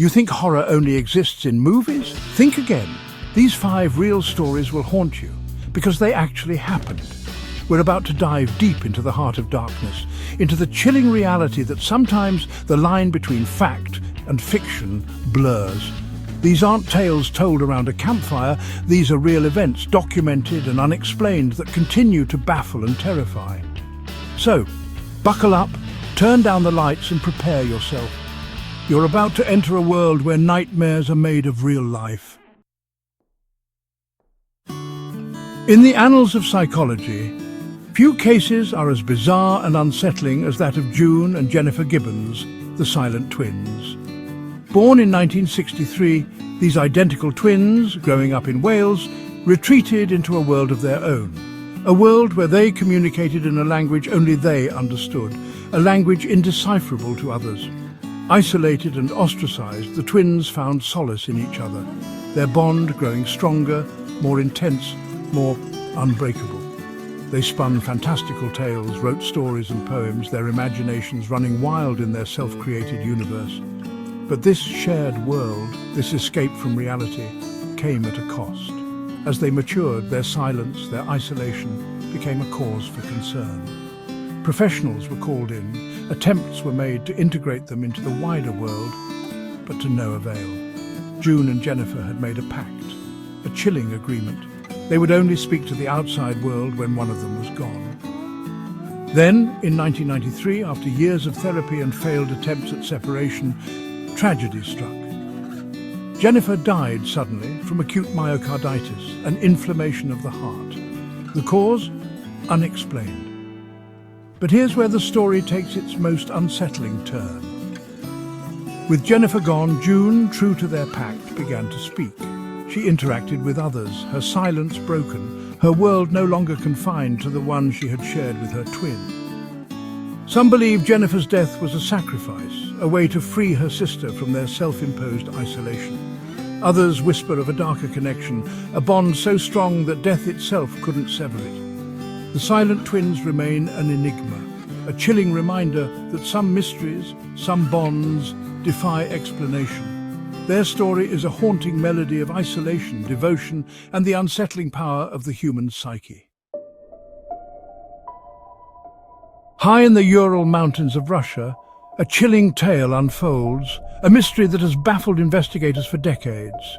You think horror only exists in movies? Think again. These 5 real stories will haunt you because they actually happened. We're about to dive deep into the heart of darkness, into the chilling reality that sometimes the line between fact and fiction blurs. These aren't tales told around a campfire, these are real events, documented and unexplained, that continue to baffle and terrify. So, buckle up, turn down the lights and prepare yourself. You're about to enter a world where nightmares are made of real life. In the annals of psychology, few cases are as bizarre and unsettling as that of June and Jennifer Gibbons, the silent twins. Born in 1963, these identical twins, growing up in Wales, retreated into a world of their own. A world where they communicated in a language only they understood, a language indecipherable to others. Isolated and ostracized, the twins found solace in each other, their bond growing stronger, more intense, more unbreakable. They spun fantastical tales, wrote stories and poems, their imaginations running wild in their self-created universe. But this shared world, this escape from reality, came at a cost. As they matured, their silence, their isolation, became a cause for concern. Professionals were called in, attempts were made to integrate them into the wider world, but to no avail. June and Jennifer had made a pact, a chilling agreement. They would only speak to the outside world when one of them was gone. Then, in 1993, after years of therapy and failed attempts at separation, tragedy struck. Jennifer died suddenly from acute myocarditis, an inflammation of the heart. The cause? Unexplained. But here's where the story takes its most unsettling turn. With Jennifer gone, June, true to their pact, began to speak. She interacted with others, her silence broken, her world no longer confined to the one she had shared with her twin. Some believe Jennifer's death was a sacrifice, a way to free her sister from their self-imposed isolation. Others whisper of a darker connection, a bond so strong that death itself couldn't sever it. The silent twins remain an enigma, a chilling reminder that some mysteries, some bonds, defy explanation. Their story is a haunting melody of isolation, devotion, and the unsettling power of the human psyche. High in the Ural Mountains of Russia, a chilling tale unfolds, a mystery that has baffled investigators for decades.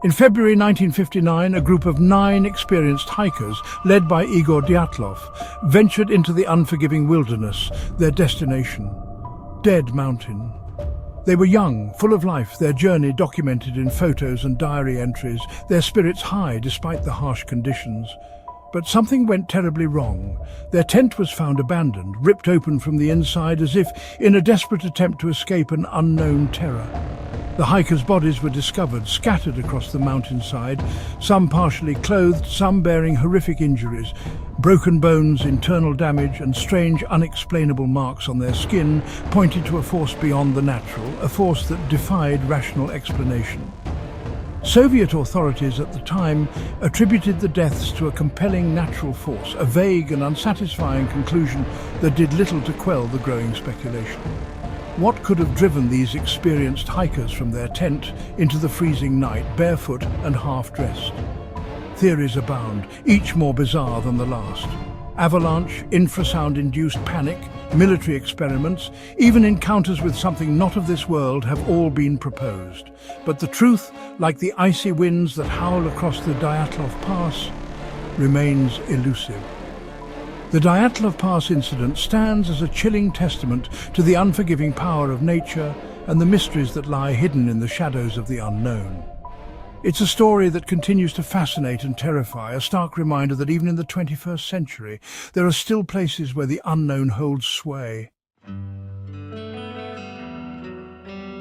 In February 1959, a group of 9 experienced hikers, led by Igor Dyatlov, ventured into the unforgiving wilderness, their destination, Dead Mountain. They were young, full of life, their journey documented in photos and diary entries, their spirits high despite the harsh conditions. But something went terribly wrong. Their tent was found abandoned, ripped open from the inside as if in a desperate attempt to escape an unknown terror. The hikers' bodies were discovered, scattered across the mountainside, some partially clothed, some bearing horrific injuries. Broken bones, internal damage, and strange, unexplainable marks on their skin pointed to a force beyond the natural, a force that defied rational explanation. Soviet authorities at the time attributed the deaths to a compelling natural force, a vague and unsatisfying conclusion that did little to quell the growing speculation. What could have driven these experienced hikers from their tent into the freezing night, barefoot and half-dressed? Theories abound, each more bizarre than the last. Avalanche, infrasound-induced panic, military experiments, even encounters with something not of this world have all been proposed. But the truth, like the icy winds that howl across the Dyatlov Pass, remains elusive. The Dyatlov Pass incident stands as a chilling testament to the unforgiving power of nature and the mysteries that lie hidden in the shadows of the unknown. It's a story that continues to fascinate and terrify, a stark reminder that even in the 21st century, there are still places where the unknown holds sway.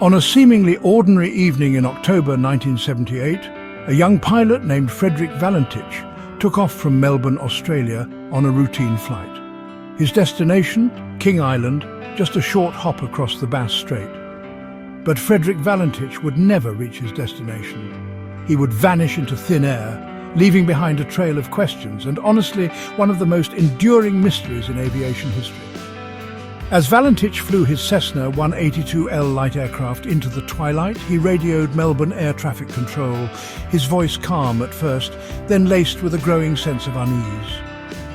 On a seemingly ordinary evening in October 1978, a young pilot named Frederick Valentich took off from Melbourne, Australia, on a routine flight. His destination, King Island, just a short hop across the Bass Strait. But Frederick Valentich would never reach his destination. He would vanish into thin air, leaving behind a trail of questions and, honestly, one of the most enduring mysteries in aviation history. As Valentich flew his Cessna 182L light aircraft into the twilight, he radioed Melbourne Air Traffic Control, his voice calm at first, then laced with a growing sense of unease.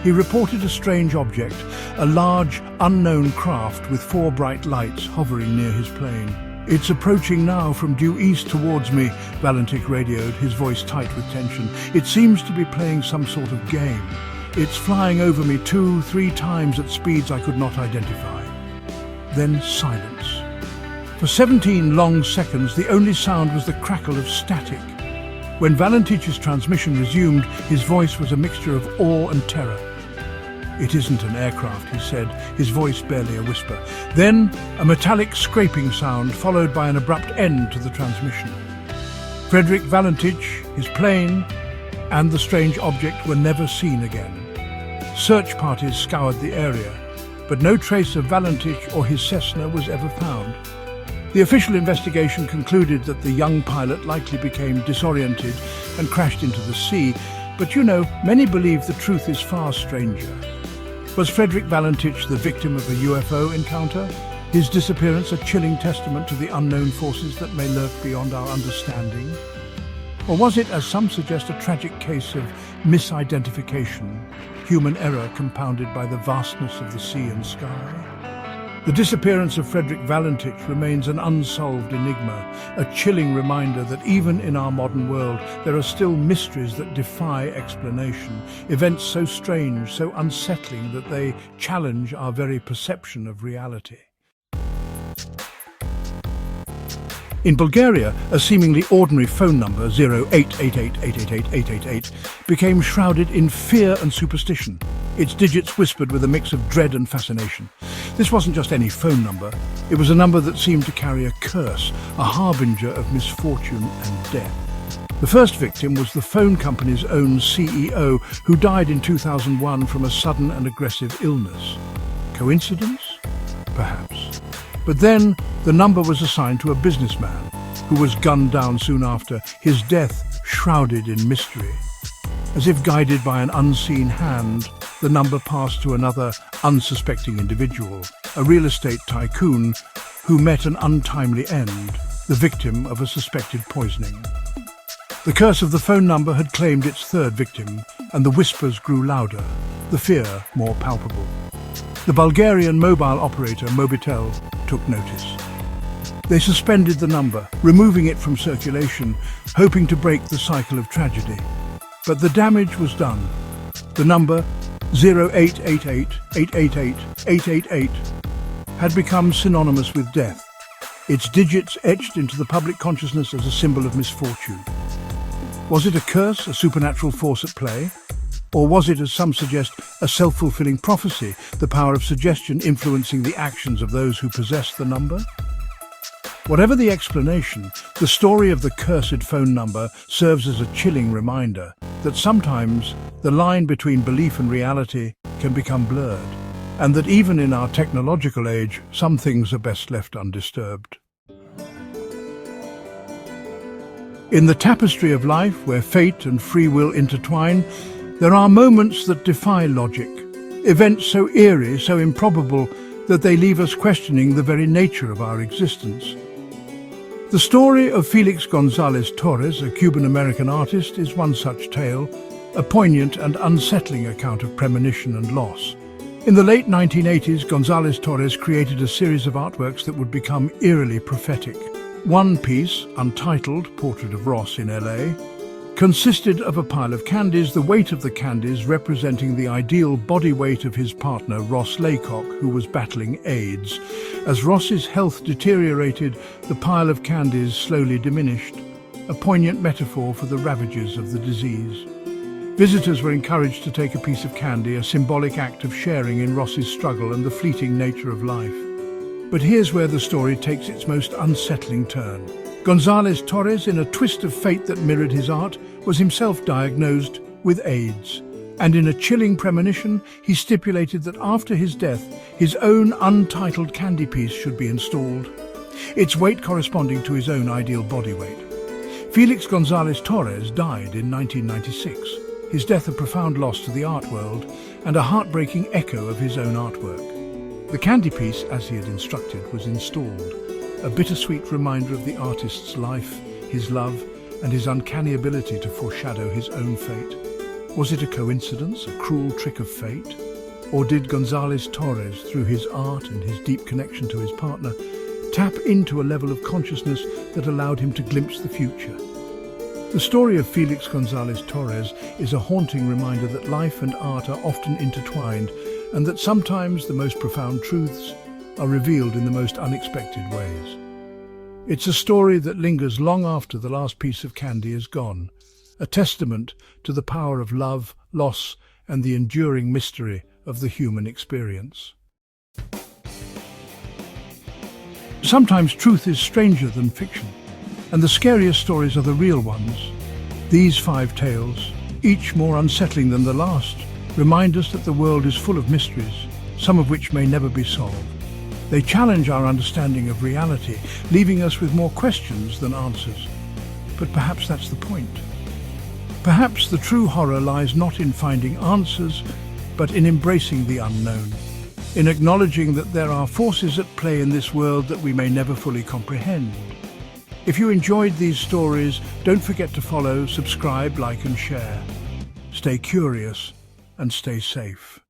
He reported a strange object, a large, unknown craft with 4 bright lights hovering near his plane. "It's approaching now from due east towards me," Valentich radioed, his voice tight with tension. "It seems to be playing some sort of game. It's flying over me 2-3 times at speeds I could not identify." Then silence. For 17 long seconds, the only sound was the crackle of static. When Valentich's transmission resumed, his voice was a mixture of awe and terror. "It isn't an aircraft," he said, his voice barely a whisper. Then a metallic scraping sound, followed by an abrupt end to the transmission. Frederick Valentich, his plane, and the strange object were never seen again. Search parties scoured the area, but no trace of Valentich or his Cessna was ever found. The official investigation concluded that the young pilot likely became disoriented and crashed into the sea, but many believe the truth is far stranger. Was Frederick Valentich the victim of a UFO encounter? His disappearance a chilling testament to the unknown forces that may lurk beyond our understanding? Or was it, as some suggest, a tragic case of misidentification, human error compounded by the vastness of the sea and sky? The disappearance of Frederick Valentich remains an unsolved enigma, a chilling reminder that even in our modern world there are still mysteries that defy explanation, events so strange, so unsettling that they challenge our very perception of reality. In Bulgaria, a seemingly ordinary phone number, 0888888888, became shrouded in fear and superstition. Its digits whispered with a mix of dread and fascination. This wasn't just any phone number. It was a number that seemed to carry a curse, a harbinger of misfortune and death. The first victim was the phone company's own CEO, who died in 2001 from a sudden and aggressive illness. Coincidence? Perhaps. But then the number was assigned to a businessman who was gunned down soon after, his death shrouded in mystery. As if guided by an unseen hand, the number passed to another unsuspecting individual, a real estate tycoon who met an untimely end, the victim of a suspected poisoning. The curse of the phone number had claimed its third victim, and the whispers grew louder, the fear more palpable. The Bulgarian mobile operator Mobitel took notice. They suspended the number, removing it from circulation, hoping to break the cycle of tragedy. But the damage was done. The number 0888888888 had become synonymous with death, its digits etched into the public consciousness as a symbol of misfortune. Was it a curse, a supernatural force at play? Or was it, as some suggest, a self-fulfilling prophecy, the power of suggestion influencing the actions of those who possess the number? Whatever the explanation, the story of the cursed phone number serves as a chilling reminder that sometimes the line between belief and reality can become blurred, and that even in our technological age, some things are best left undisturbed. In the tapestry of life, where fate and free will intertwine, there are moments that defy logic, events so eerie, so improbable, that they leave us questioning the very nature of our existence. The story of Felix González Torres, a Cuban-American artist, is one such tale, a poignant and unsettling account of premonition and loss. In the late 1980s, González Torres created a series of artworks that would become eerily prophetic. One piece, untitled Portrait of Ross in LA, consisted of a pile of candies, the weight of the candies representing the ideal body weight of his partner, Ross Laycock, who was battling AIDS. As Ross's health deteriorated, the pile of candies slowly diminished, a poignant metaphor for the ravages of the disease. Visitors were encouraged to take a piece of candy, a symbolic act of sharing in Ross's struggle and the fleeting nature of life. But here's where the story takes its most unsettling turn. González Torres, in a twist of fate that mirrored his art, was himself diagnosed with AIDS. And in a chilling premonition, he stipulated that after his death, his own untitled candy piece should be installed, its weight corresponding to his own ideal body weight. Felix González Torres died in 1996, his death a profound loss to the art world and a heartbreaking echo of his own artwork. The candy piece, as he had instructed, was installed, a bittersweet reminder of the artist's life, his love, and his uncanny ability to foreshadow his own fate. Was it a coincidence, a cruel trick of fate? Or did González Torres, through his art and his deep connection to his partner, tap into a level of consciousness that allowed him to glimpse the future? The story of Félix González Torres is a haunting reminder that life and art are often intertwined, and that sometimes the most profound truths are revealed in the most unexpected ways. It's a story that lingers long after the last piece of candy is gone, a testament to the power of love, loss, and the enduring mystery of the human experience. Sometimes truth is stranger than fiction, and the scariest stories are the real ones. These 5 tales, each more unsettling than the last, remind us that the world is full of mysteries, some of which may never be solved. They challenge our understanding of reality, leaving us with more questions than answers. But perhaps that's the point. Perhaps the true horror lies not in finding answers, but in embracing the unknown, in acknowledging that there are forces at play in this world that we may never fully comprehend. If you enjoyed these stories, don't forget to follow, subscribe, like and share. Stay curious and stay safe.